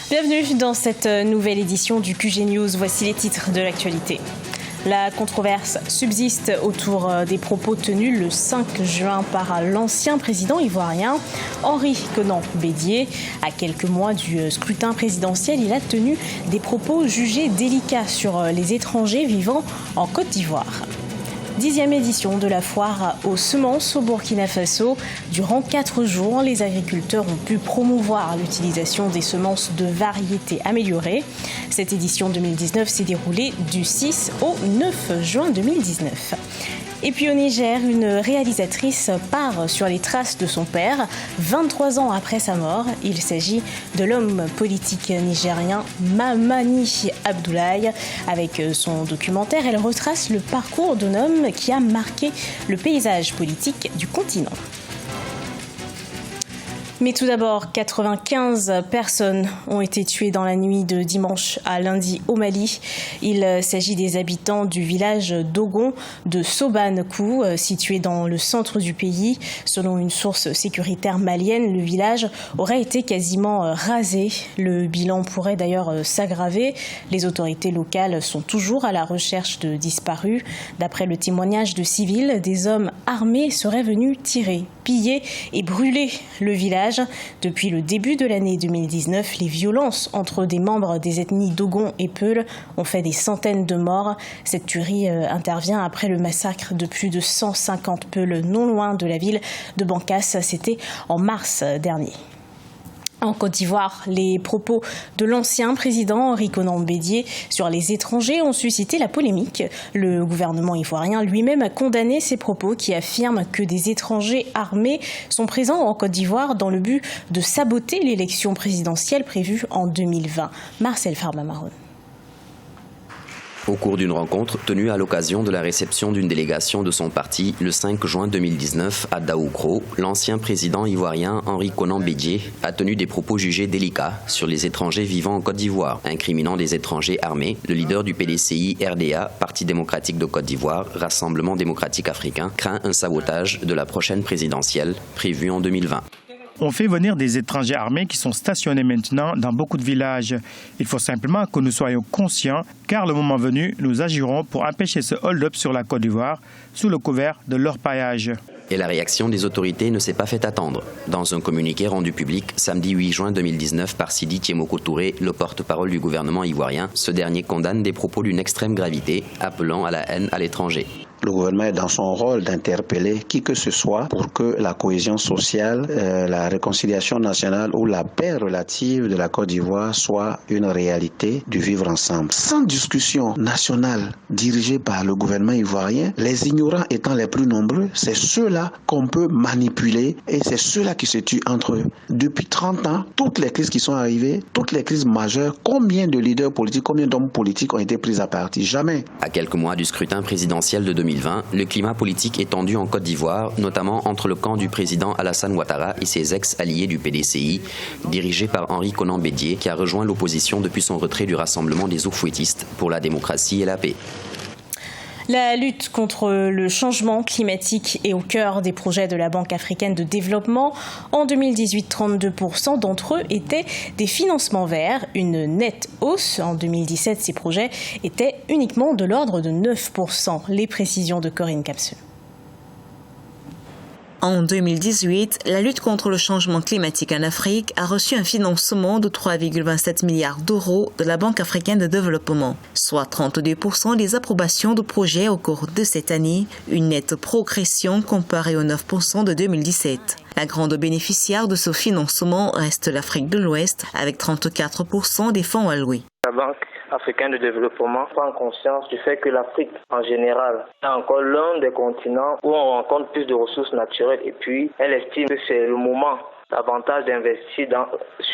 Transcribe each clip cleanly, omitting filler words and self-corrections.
Bienvenue dans cette nouvelle édition du QG News. Voici les titres de l'actualité. La controverse subsiste autour des propos tenus le 5 juin par l'ancien président ivoirien Henri Konan Bédié. À quelques mois du scrutin présidentiel, il a tenu des propos jugés délicats sur les étrangers vivant en Côte d'Ivoire. 10e édition de la foire aux semences au Burkina Faso. Durant 4 jours, les agriculteurs ont pu promouvoir l'utilisation des semences de variétés améliorées. Cette édition 2019 s'est déroulée du 6 au 9 juin 2019. Et puis au Niger, une réalisatrice part sur les traces de son père, 23 ans après sa mort. Il s'agit de l'homme politique nigérien Mamani Abdoulaye. Avec son documentaire, elle retrace le parcours d'un homme qui a marqué le paysage politique du continent. Mais tout d'abord, 95 personnes ont été tuées dans la nuit de dimanche à lundi au Mali. Il s'agit des habitants du village d'Ogon de Sobanekou, situé dans le centre du pays. Selon une source sécuritaire malienne, le village aurait été quasiment rasé. Le bilan pourrait d'ailleurs s'aggraver. Les autorités locales sont toujours à la recherche de disparus. D'après le témoignage de civils, des hommes armés seraient venus tirer, piller et brûler le village. Depuis le début de l'année 2019, les violences entre des membres des ethnies Dogon et Peul ont fait des centaines de morts. Cette tuerie intervient après le massacre de plus de 150 Peuls non loin de la ville de Bankas. C'était en mars dernier. En Côte d'Ivoire, les propos de l'ancien président Henri Konan Bédié sur les étrangers ont suscité la polémique. Le gouvernement ivoirien lui-même a condamné ces propos qui affirment que des étrangers armés sont présents en Côte d'Ivoire dans le but de saboter l'élection présidentielle prévue en 2020. Marcel Farba-Maron. Au cours d'une rencontre tenue à l'occasion de la réception d'une délégation de son parti le 5 juin 2019 à Daoukro, l'ancien président ivoirien Henri Konan Bédié a tenu des propos jugés délicats sur les étrangers vivant en Côte d'Ivoire, incriminant des étrangers armés. Le leader du PDCI RDA, Parti démocratique de Côte d'Ivoire, Rassemblement démocratique africain, craint un sabotage de la prochaine présidentielle prévue en 2020. On fait venir des étrangers armés qui sont stationnés maintenant dans beaucoup de villages. Il faut simplement que nous soyons conscients, car le moment venu, nous agirons pour empêcher ce hold-up sur la Côte d'Ivoire sous le couvert de l'orpaillage. Et la réaction des autorités ne s'est pas fait attendre. Dans un communiqué rendu public samedi 8 juin 2019 par Sidi Thiemoko Touré, le porte-parole du gouvernement ivoirien, ce dernier condamne des propos d'une extrême gravité, appelant à la haine à l'étranger. Le gouvernement est dans son rôle d'interpeller qui que ce soit pour que la cohésion sociale, la réconciliation nationale ou la paix relative de la Côte d'Ivoire soit une réalité du vivre ensemble. Sans discussion nationale dirigée par le gouvernement ivoirien, les ignorants étant les plus nombreux, c'est ceux-là qu'on peut manipuler et c'est ceux-là qui se tuent entre eux. Depuis 30 ans, toutes les crises qui sont arrivées, toutes les crises majeures, combien de leaders politiques, combien d'hommes politiques ont été pris à partie? Jamais. À quelques mois du scrutin présidentiel de 2020, le climat politique est tendu en Côte d'Ivoire, notamment entre le camp du président Alassane Ouattara et ses ex-alliés du PDCI, dirigé par Henri Konan Bédié, qui a rejoint l'opposition depuis son retrait du Rassemblement des Oufouettistes pour la démocratie et la paix. La lutte contre le changement climatique est au cœur des projets de la Banque africaine de développement. En 2018, 32% d'entre eux étaient des financements verts, une nette hausse. En 2017, ces projets étaient uniquement de l'ordre de 9%. Les précisions de Corinne Capsule. En 2018, la lutte contre le changement climatique en Afrique a reçu un financement de 3,27 milliards d'euros de la Banque africaine de développement, soit 32% des approbations de projets au cours de cette année, une nette progression comparée aux 9% de 2017. La grande bénéficiaire de ce financement reste l'Afrique de l'Ouest, avec 34% des fonds alloués. La Banque africaine de développement prend conscience du fait que l'Afrique, en général, est encore l'un des continents où on rencontre plus de ressources naturelles. Et puis, elle estime que c'est le moment davantage d'investir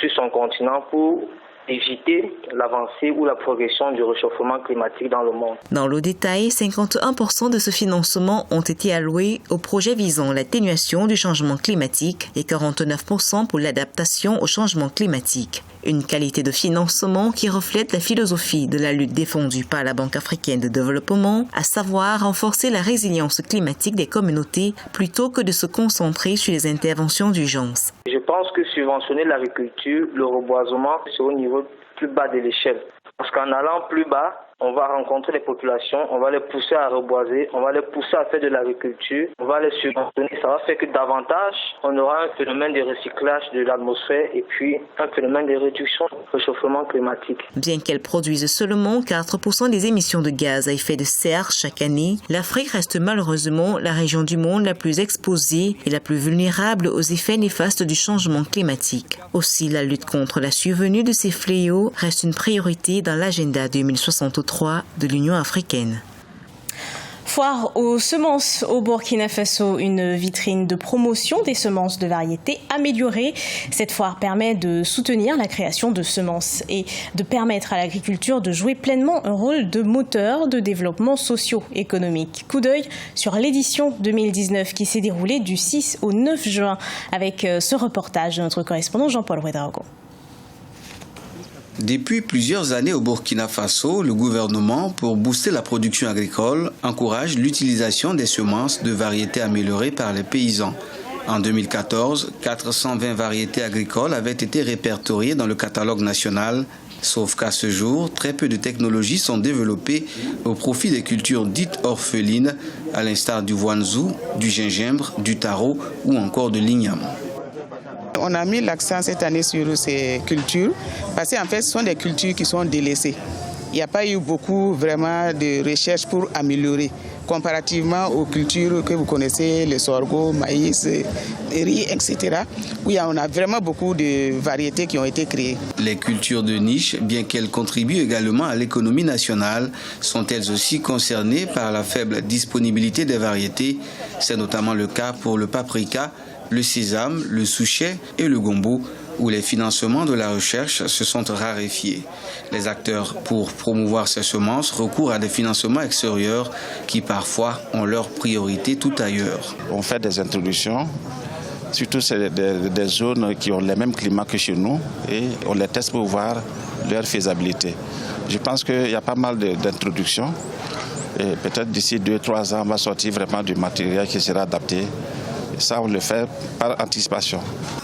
sur son continent pour éviter l'avancée ou la progression du réchauffement climatique dans le monde. Dans le détail, 51% de ce financement ont été alloués aux projets visant l'atténuation du changement climatique et 49% pour l'adaptation au changement climatique. Une qualité de financement qui reflète la philosophie de la lutte défendue par la Banque africaine de développement, à savoir renforcer la résilience climatique des communautés plutôt que de se concentrer sur les interventions d'urgence. Je pense que subventionner l'agriculture, le reboisement, c'est au niveau plus bas de l'échelle. Parce qu'en allant plus bas, on va rencontrer les populations, on va les pousser à reboiser, on va les pousser à faire de l'agriculture, on va les subventionner. Ça va faire que davantage, on aura un phénomène de recyclage de l'atmosphère et puis un phénomène de réduction du réchauffement climatique. Bien qu'elle produise seulement 4% des émissions de gaz à effet de serre chaque année, l'Afrique reste malheureusement la région du monde la plus exposée et la plus vulnérable aux effets néfastes du changement climatique. Aussi, la lutte contre la survenue de ces fléaux reste une priorité dans l'agenda 2063 de l'Union africaine. Foire aux semences au Burkina Faso, une vitrine de promotion des semences de variétés améliorées. Cette foire permet de soutenir la création de semences et de permettre à l'agriculture de jouer pleinement un rôle de moteur de développement socio-économique. Coup d'œil sur l'édition 2019 qui s'est déroulée du 6 au 9 juin avec ce reportage de notre correspondant Jean-Paul Ouedraogo. Depuis plusieurs années au Burkina Faso, le gouvernement, pour booster la production agricole, encourage l'utilisation des semences de variétés améliorées par les paysans. En 2014, 420 variétés agricoles avaient été répertoriées dans le catalogue national, sauf qu'à ce jour, très peu de technologies sont développées au profit des cultures dites orphelines, à l'instar du wanzou, du gingembre, du taro ou encore de l'igname. On a mis l'accent cette année sur ces cultures parce qu'en fait, ce sont des cultures qui sont délaissées. Il n'y a pas eu beaucoup vraiment de recherches pour améliorer, comparativement aux cultures que vous connaissez, le sorgho, maïs, riz, etc. où on a vraiment beaucoup de variétés qui ont été créées. Les cultures de niche, bien qu'elles contribuent également à l'économie nationale, sont elles aussi concernées par la faible disponibilité des variétés. C'est notamment le cas pour le paprika, le sésame, le souchet et le gombo, où les financements de la recherche se sont raréfiés. Les acteurs, pour promouvoir ces semences, recourent à des financements extérieurs qui parfois ont leur priorité tout ailleurs. On fait des introductions, surtout c'est des zones qui ont le même climat que chez nous, et on les teste pour voir leur faisabilité. Je pense qu'il y a pas mal d'introductions, et peut-être d'ici 2-3 ans, on va sortir vraiment du matériel qui sera adapté. Ça, on le fait par anticipation.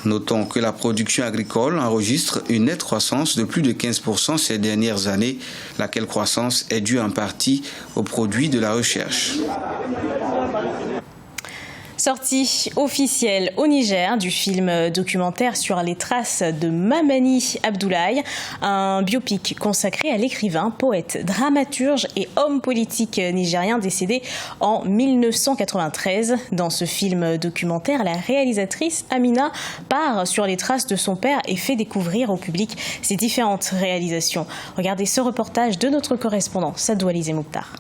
Notons que la production agricole enregistre une nette croissance de plus de 15% ces dernières années, laquelle croissance est due en partie aux produits de la recherche. Sortie officielle au Niger du film documentaire sur les traces de Mamani Abdoulaye, un biopic consacré à l'écrivain, poète, dramaturge et homme politique nigérien décédé en 1993. Dans ce film documentaire, la réalisatrice Amina part sur les traces de son père et fait découvrir au public ses différentes réalisations. Regardez ce reportage de notre correspondant Sadou Alizé Mouktar.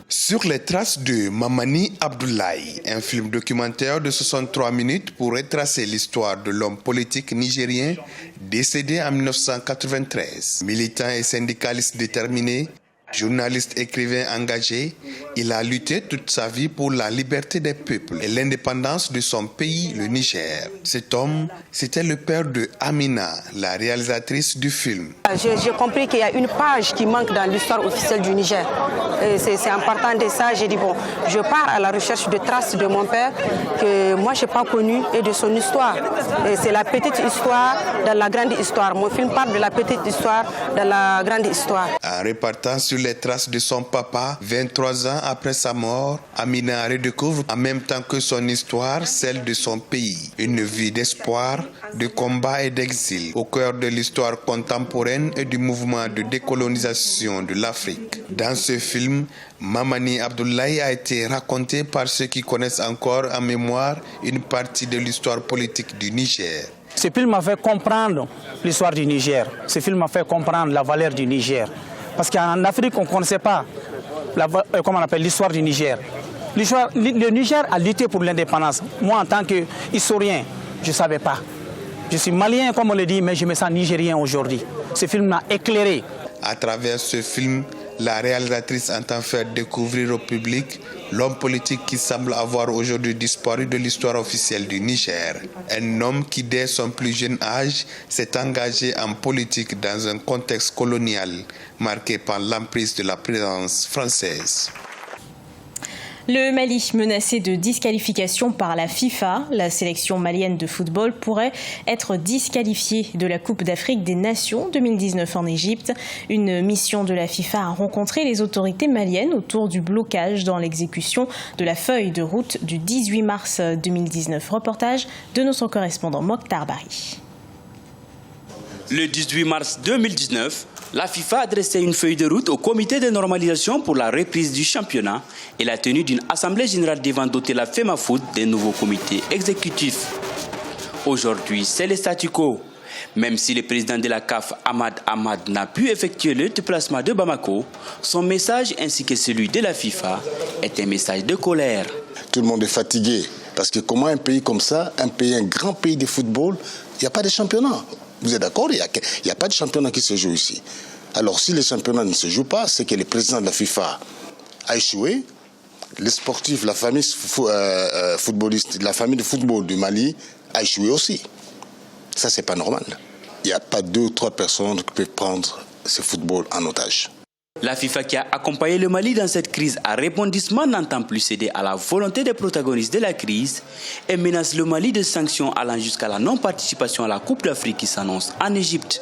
Sur les traces de Mamani Abdoulaye, un film documentaire de 63 minutes pour retracer l'histoire de l'homme politique nigérien décédé en 1993. Militant et syndicaliste déterminé, journaliste écrivain engagé, il a lutté toute sa vie pour la liberté des peuples et l'indépendance de son pays, le Niger. Cet homme, c'était le père de Amina, la réalisatrice du film. J'ai compris qu'il y a une page qui manque dans l'histoire officielle du Niger. C'est en partant de ça, j'ai dit bon, je pars à la recherche de traces de mon père que moi je n'ai pas connu et de son histoire. C'est la petite histoire dans la grande histoire. Mon film parle de la petite histoire dans la grande histoire. En repartant sur les traces de son papa, 23 ans après sa mort, Amina redécouvre en même temps que son histoire, celle de son pays. Une vie d'espoir, de combat et d'exil, au cœur de l'histoire contemporaine et du mouvement de décolonisation de l'Afrique. Dans ce film, Mamani Abdoulaye a été raconté par ceux qui connaissent encore en mémoire une partie de l'histoire politique du Niger. Ce film m'a fait comprendre l'histoire du Niger. Ce film m'a fait comprendre la valeur du Niger. Parce qu'en Afrique, on ne connaissait pas l'histoire du Niger. Le Niger a lutté pour l'indépendance. Moi, en tant qu'historien, je ne savais pas. Je suis malien, comme on le dit, mais je me sens nigérien aujourd'hui. Ce film m'a éclairé. À travers ce film, La réalisatrice entend faire découvrir au public l'homme politique qui semble avoir aujourd'hui disparu de l'histoire officielle du Niger. Un homme qui, dès son plus jeune âge, s'est engagé en politique dans un contexte colonial marqué par l'emprise de la présence française. Le Mali menacé de disqualification par la FIFA. La sélection malienne de football pourrait être disqualifiée de la Coupe d'Afrique des Nations 2019 en Égypte. Une mission de la FIFA a rencontré les autorités maliennes autour du blocage dans l'exécution de la feuille de route du 18 mars 2019. Reportage de notre correspondant Mokhtar Bari. Le 18 mars 2019, la FIFA a dressé une feuille de route au comité de normalisation pour la reprise du championnat et la tenue d'une assemblée générale devant doter la FEMAFOOT des nouveaux comités exécutifs. Aujourd'hui, c'est le statu quo. Même si le président de la CAF, Ahmad n'a pu effectuer le déplacement de Bamako, son message ainsi que celui de la FIFA est un message de colère. Tout le monde est fatigué parce que comment un pays comme ça, un grand pays de football, il n'y a pas de championnat. Vous êtes d'accord? Il n'y a pas de championnat qui se joue ici. Alors si les championnats ne se jouent pas, c'est que le président de la FIFA a échoué. Les sportifs, la famille footballiste, la famille de football du Mali a échoué aussi. Ça, c'est pas normal. Il n'y a pas 2 ou 3 personnes qui peuvent prendre ce football en otage. La FIFA qui a accompagné le Mali dans cette crise à rebondissement n'entend plus céder à la volonté des protagonistes de la crise et menace le Mali de sanctions allant jusqu'à la non-participation à la Coupe d'Afrique qui s'annonce en Égypte.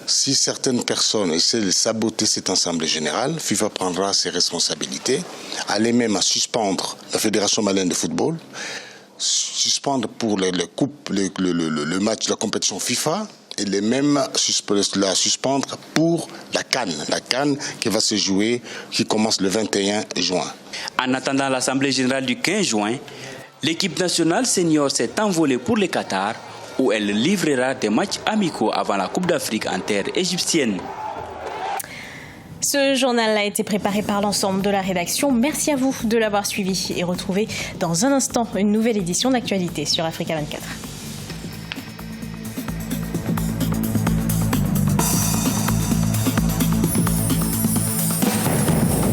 Si certaines personnes essaient de saboter cette assemblée générale, FIFA prendra ses responsabilités, aller même à suspendre la Fédération malienne de football, suspendre pour le match de la compétition FIFA, et les mêmes la suspendre pour la CAN qui va se jouer, qui commence le 21 juin. En attendant l'Assemblée générale du 15 juin, l'équipe nationale senior s'est envolée pour le Qatar, où elle livrera des matchs amicaux avant la Coupe d'Afrique en terre égyptienne. Ce journal a été préparé par l'ensemble de la rédaction. Merci à vous de l'avoir suivi et retrouvez dans un instant une nouvelle édition d'Actualité sur Africa 24.